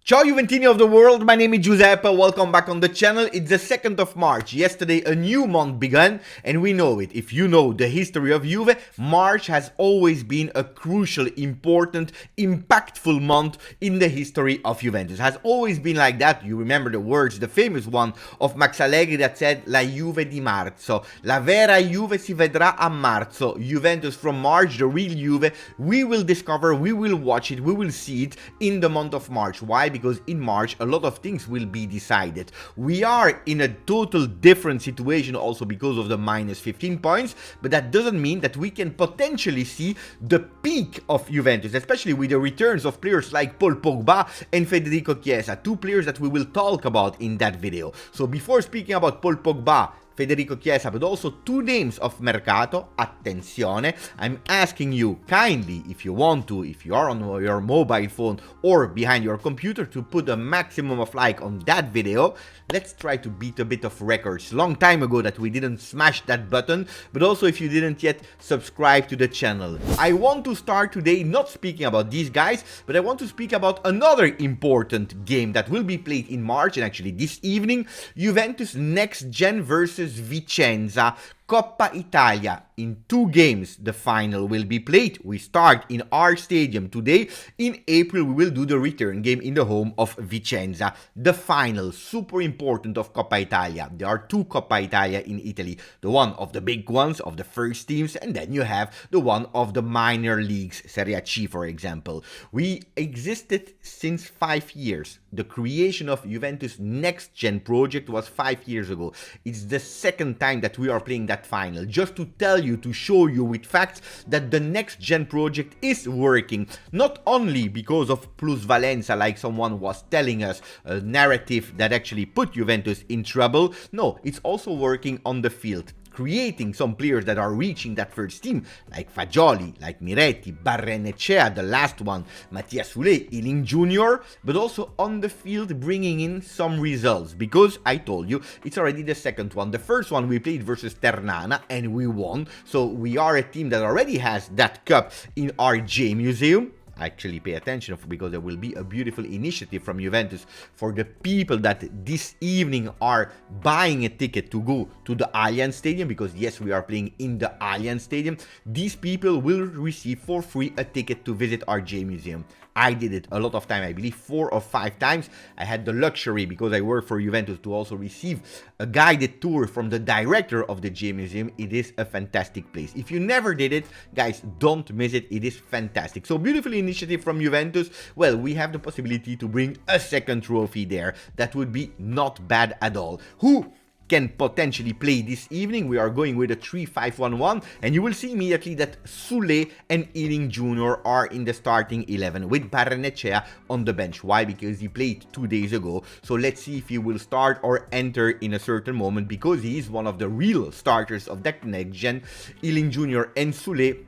Ciao Juventini of the world, my name is Giuseppe, welcome back on the channel. It's the 2nd of March, yesterday a new month began and we know it. If you know the history of Juve, March has always been a crucial, important, impactful month in the history of Juventus. It has always been like that. You remember the words, the famous one of Max Allegri that said La Juve di Marzo. La vera Juve si vedrà a marzo. Juventus from March, the real Juve, we will discover, we will watch it, we will see it in the month of March. Why? Because in March a lot of things will be decided. We are in a total different situation also because of the minus 15 points, but that doesn't mean that we can potentially see the peak of Juventus, especially with the returns of players like Paul Pogba and Federico Chiesa, two players that we will talk about in that video. So before speaking about Paul Pogba, Federico Chiesa, but also two names of Mercato, attenzione, I'm asking you kindly, if you want to, if you are on your mobile phone or behind your computer, to put a maximum of like on that video. Let's try to beat a bit of records. Long time ago that we didn't smash that button, but also if you didn't yet subscribe to the channel. I want to start today not speaking about these guys, but I want to speak about another important game that will be played in March, and actually this evening, Juventus Next Gen versus Vicenza. Coppa Italia. In 2 games the final will be played. We start in our stadium today. In April we will do the return game in the home of Vicenza. The final, super important, of Coppa Italia. There are 2 Coppa Italia in Italy. The one of the big ones, of the first teams, and then you have the one of the minor leagues, Serie C for example. We existed since 5 years. The creation of Juventus Next Gen project was 5 years ago. It's the 2nd time that we are playing that final, just to tell you, to show you with facts that the Next Gen project is working, not only because of Plusvalenza, like someone was telling us, a narrative that actually put Juventus in trouble. No, it's also working on the field, creating some players that are reaching that first team, like Fagioli, like Miretti, Barrenechea, the last one, Mattia Sule, Ealing Jr., but also on the field bringing in some results, because I told you, it's already the 2nd one. The first one we played versus Ternana and we won, so we are a team that already has that cup in our J Museum. Actually pay attention because there will be a beautiful initiative from Juventus for the people that this evening are buying a ticket to go to the Allianz Stadium, because yes, we are playing in the Allianz Stadium. These people will receive for free a ticket to visit our J Museum. I did it a lot of time, I believe 4 or 5 times. I had the luxury, because I work for Juventus, to also receive a guided tour from the director of the J Museum. It is a fantastic place. If you never did it, guys, don't miss it. It is fantastic. So beautiful initiative from Juventus. Well, we have the possibility to bring a 2nd trophy there. That would be not bad at all. Who can potentially play this evening? We are going with a 3-5-1-1, and you will see immediately that Sule and Ealing Jr. are in the starting 11 with Barrenechea on the bench. Why? Because he played 2 days ago, so let's see if he will start or enter in a certain moment, because he is one of the real starters of that next gen. Ealing Jr. and Sule,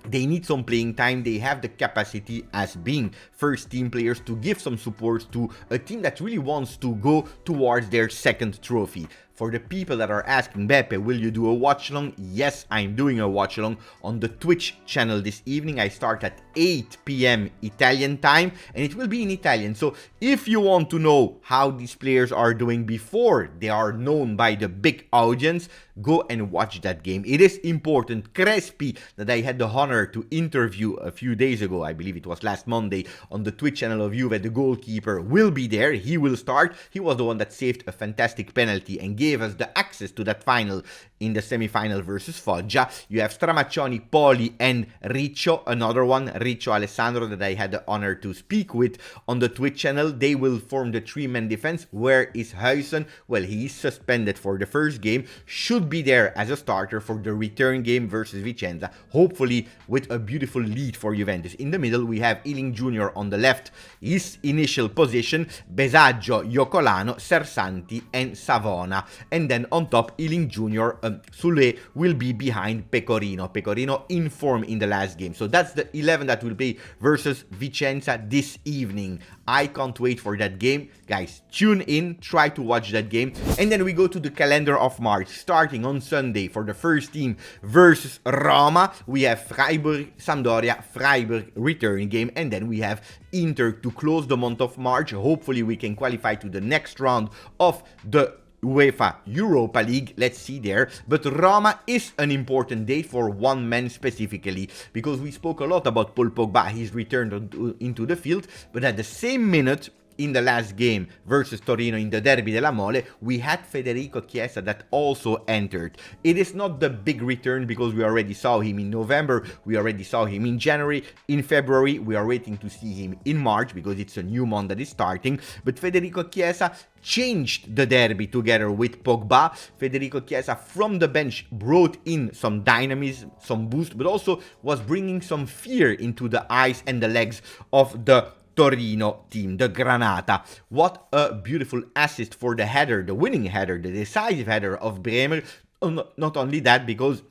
they need some playing time. They have the capacity as being first team players to give some support to a team that really wants to go towards their 2nd trophy. For the people that are asking, Beppe, will you do a watch along? Yes, I'm doing a watch along on the Twitch channel this evening. I start at 8 p.m. Italian time, and it will be in Italian. So if you want to know how these players are doing before they are known by the big audience, go and watch that game. It is important. Crespi, that I had the honor to interview a few days ago, I believe it was last Monday, on the Twitch channel of Juve, the goalkeeper, will be there. He will start. He was the one that saved a fantastic penalty and gave us the access to that final in the semi-final versus Foggia. You have Stramaccioni, Poli, and Riccio, another one, Riccio Alessandro, that I had the honor to speak with on the Twitch channel. They will form the 3-man defense. Where is Huijsen? Well, he is suspended for the first game, should be there as a starter for the return game versus Vicenza, hopefully with a beautiful lead for Juventus. In the middle, we have Ealing Jr. on the left, his initial position, Besaggio, Iocolano, Sersanti, and Savona. and then on top, Ealing Jr. Sule will be behind Pecorino. Pecorino in form in the last game. So that's the 11 that will play versus Vicenza this evening. I can't wait for that game. Guys, tune in, try to watch that game. And then we go to the calendar of March, starting on Sunday for the first team versus Roma. We have Freiburg, Sampdoria, Freiburg return game. And then we have Inter to close the month of March. Hopefully we can qualify to the next round of the UEFA Europa League, let's see there. But Roma is an important day for one man specifically, because we spoke a lot about Paul Pogba. He's returned into the field, but at the same minute, in the last game versus Torino in the Derby della Mole, we had Federico Chiesa that also entered. It is not the big return because we already saw him in November, we already saw him in January, in February, we are waiting to see him in March because it's a new month that is starting. But Federico Chiesa changed the derby together with Pogba. Federico Chiesa from the bench brought in some dynamism, some boost, but also was bringing some fear into the eyes and the legs of the Torino team, the Granata. What a beautiful assist for the header, the winning header, the decisive header of Bremer. Not only that, because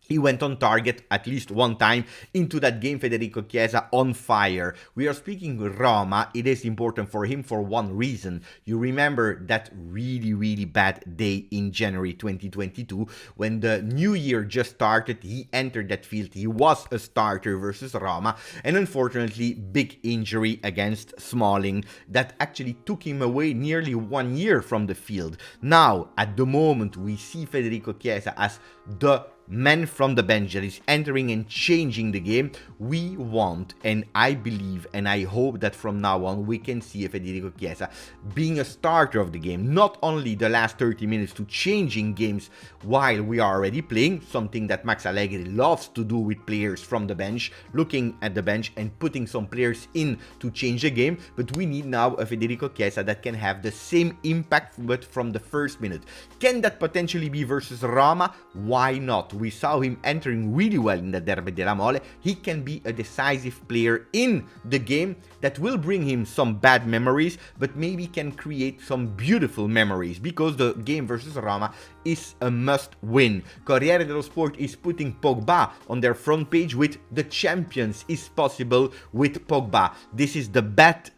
he went on target at least one time into that game. Federico Chiesa on fire. We are speaking with Roma. It is important for him for one reason. You remember that really bad day in January 2022 when the new year just started. He entered that field. He was a starter versus Roma, and unfortunately big injury against Smalling that actually took him away nearly 1 year from the field. Now at the moment we see Federico Chiesa as the man from the bench that is entering and changing the game. We want, and I believe and I hope that from now on we can see a Federico Chiesa being a starter of the game, not only the last 30 minutes to changing games while we are already playing, something that Max Allegri loves to do with players from the bench, looking at the bench and putting some players in to change the game, but we need now a Federico Chiesa that can have the same impact but from the first minute. Can that potentially be versus Roma? Why not? We saw him entering really well in the Derby della Mole. He can be a decisive player in the game that will bring him some bad memories, but maybe can create some beautiful memories, because the game versus Roma is a must win. Corriere dello Sport is putting Pogba on their front page with "The Champions is possible with Pogba." This is the bet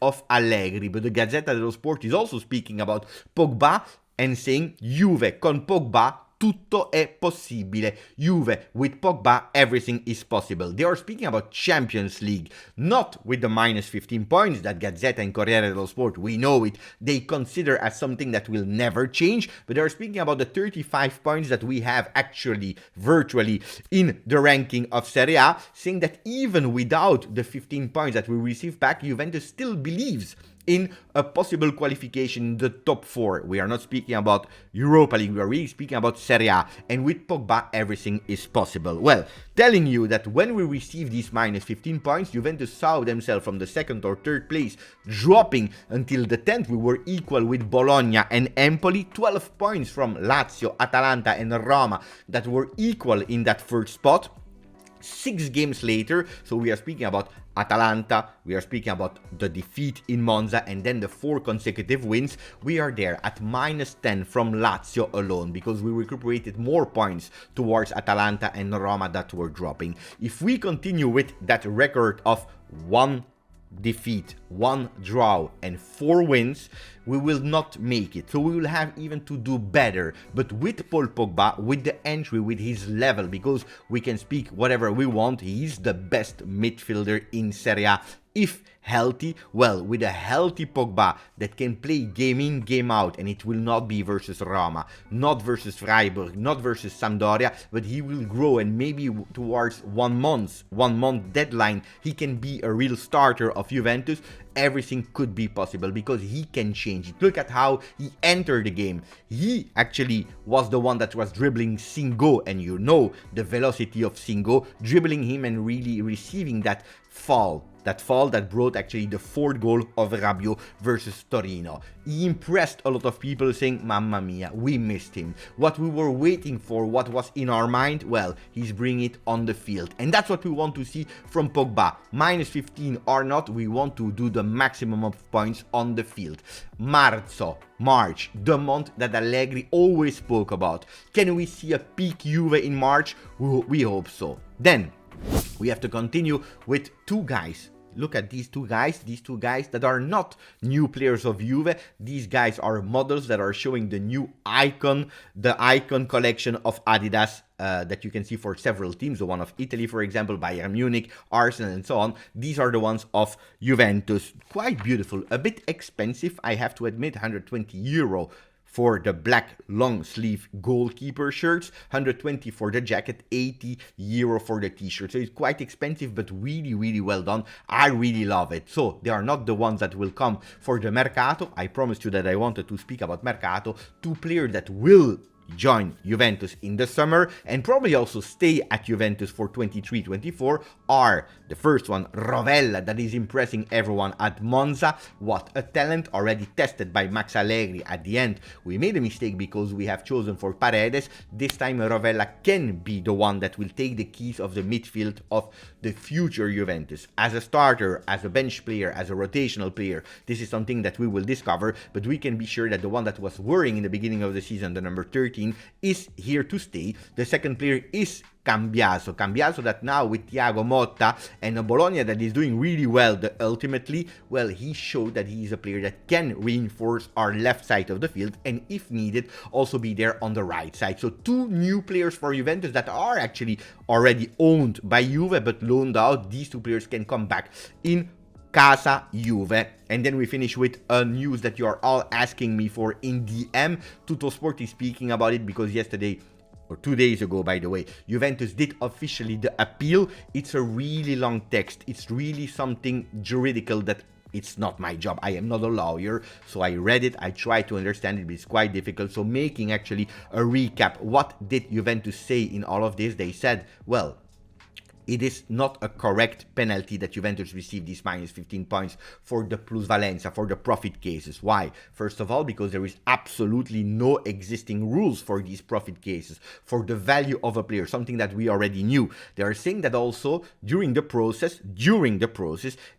of Allegri, but the Gazzetta dello Sport is also speaking about Pogba and saying Juve con Pogba tutto è possibile. Juve with Pogba, everything is possible. They are speaking about Champions League, not with the minus 15 points that Gazzetta and Corriere dello Sport, we know it, they consider as something that will never change, but they are speaking about the 35 points that we have actually virtually in the ranking of Serie A, saying that even without the 15 points that we receive back, Juventus still believes in a possible qualification in the top 4. We are not speaking about Europa League, we are really speaking about Serie A, and with Pogba everything is possible. Well, telling you that when we received these minus 15 points, Juventus saw themselves from the 2nd or 3rd place dropping until the 10th. We were equal with Bologna and Empoli, 12 points from Lazio, Atalanta and Roma that were equal in that 1st spot. 6 games later, so we are speaking about Atalanta, we are speaking about the defeat in Monza, and then the 4 consecutive wins. We are there at minus 10 from Lazio alone, because we recuperated more points towards Atalanta and Roma that were dropping. If we continue with that record of 1 defeat, 1 draw and 4 wins, we will not make it. So we will have even to do better. But with Paul Pogba, with the entry, with his level, because we can speak whatever we want, he is the best midfielder in Serie A. If healthy, well, with a healthy Pogba that can play game in, game out, and it will not be versus Roma, not versus Freiburg, not versus Sampdoria, but he will grow, and maybe towards 1 month deadline, he can be a real starter of Juventus. Everything could be possible because he can change it. Look at how he entered the game. He actually was the one that was dribbling Singo, and you know the velocity of Singo, dribbling him and really receiving that fall, that fall that brought actually the fourth goal of Rabiot versus Torino. He impressed a lot of people saying, mamma mia, we missed him. What we were waiting for, what was in our mind, well, he's bringing it on the field. And that's what we want to see from Pogba. Minus 15 or not, we want to do the maximum of points on the field. March, the month that Allegri always spoke about. Can we see a peak Juve in March? We hope so. Then we have to continue with two guys. Look at these two guys that are not new players of Juve. These guys are models that are showing the new icon, the icon collection of Adidas that you can see for several teams. The one of Italy, for example, Bayern Munich, Arsenal, and so on. These are the ones of Juventus. Quite beautiful, a bit expensive, I have to admit, €120 for the black long sleeve goalkeeper shirts, 120 for the jacket, €80 for the t-shirt. So it's quite expensive, but really, really well done. I really love it. So they are not the ones that will come for the Mercato. I promised you that I wanted to speak about Mercato. Two players that will join Juventus in the summer and probably also stay at Juventus for 23-24 are the first one, Rovella, that is impressing everyone at Monza. What a talent, already tested by Max Allegri. At the end, we made a mistake because we have chosen for Paredes. This time Rovella can be the one that will take the keys of the midfield of the future Juventus. As a starter, as a bench player, as a rotational player, this is something that we will discover, but we can be sure that the one that was worrying in the beginning of the season, the number 13, is here to stay. The second player is Cambiaso that now with Thiago Motta and a Bologna that is doing really well, ultimately, well, he showed that he is a player that can reinforce our left side of the field and if needed, also be there on the right side. So two new players for Juventus that are actually already owned by Juve but loaned out. These two players can come back in Casa Juve. And then we finish with a news that you are all asking me for in DM. Tuttosport is speaking about it because yesterday, or 2 days ago, by the way, Juventus did officially the appeal. It's a really long text. It's really something juridical that it's not my job. I am not a lawyer, so I read it. I tried to understand it, but it's quite difficult. So making actually a recap, what did Juventus say in all of this? They said, well, it is not a correct penalty that Juventus received these minus 15 points for the Plusvalenza, for the profit cases. Why? First of all, because there is absolutely no existing rules for these profit cases, for the value of a player, something that we already knew. They are saying that also during the process,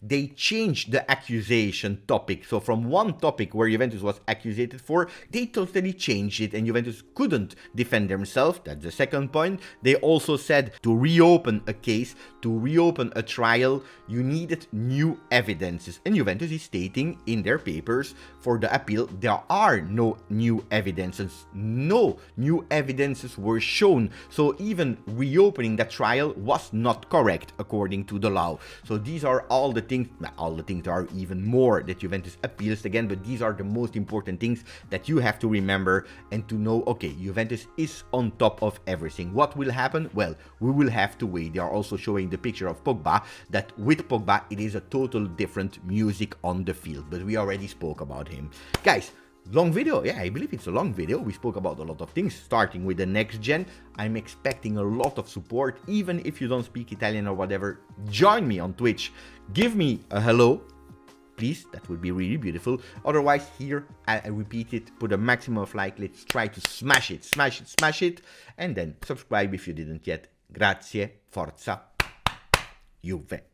they changed the accusation topic. So from one topic where Juventus was accused for, they totally changed it and Juventus couldn't defend themselves. That's the second point. They also said to reopen a case, to reopen a trial, you needed new evidences. And Juventus is stating in their papers for the appeal, there are no new evidences. No new evidences were shown. So even reopening that trial was not correct according to the law. So these are all the things, there are even more that Juventus appeals again, but these are the most important things that you have to remember and to know, okay, Juventus is on top of everything. What will happen? Well, we will have to wait. They are also showing the picture of Pogba, that with Pogba it is a total different music on the field, but we already spoke about him. Guys, long video. Yeah, I believe it's a long video. We spoke about a lot of things, starting with the next gen. I'm expecting a lot of support, even if you don't speak Italian or whatever. Join me on Twitch. Give me a hello, please. That would be really beautiful. Otherwise, here, I repeat it, put a maximum of like. Let's try to smash it. And then subscribe if you didn't yet. Grazie, forza, Juve.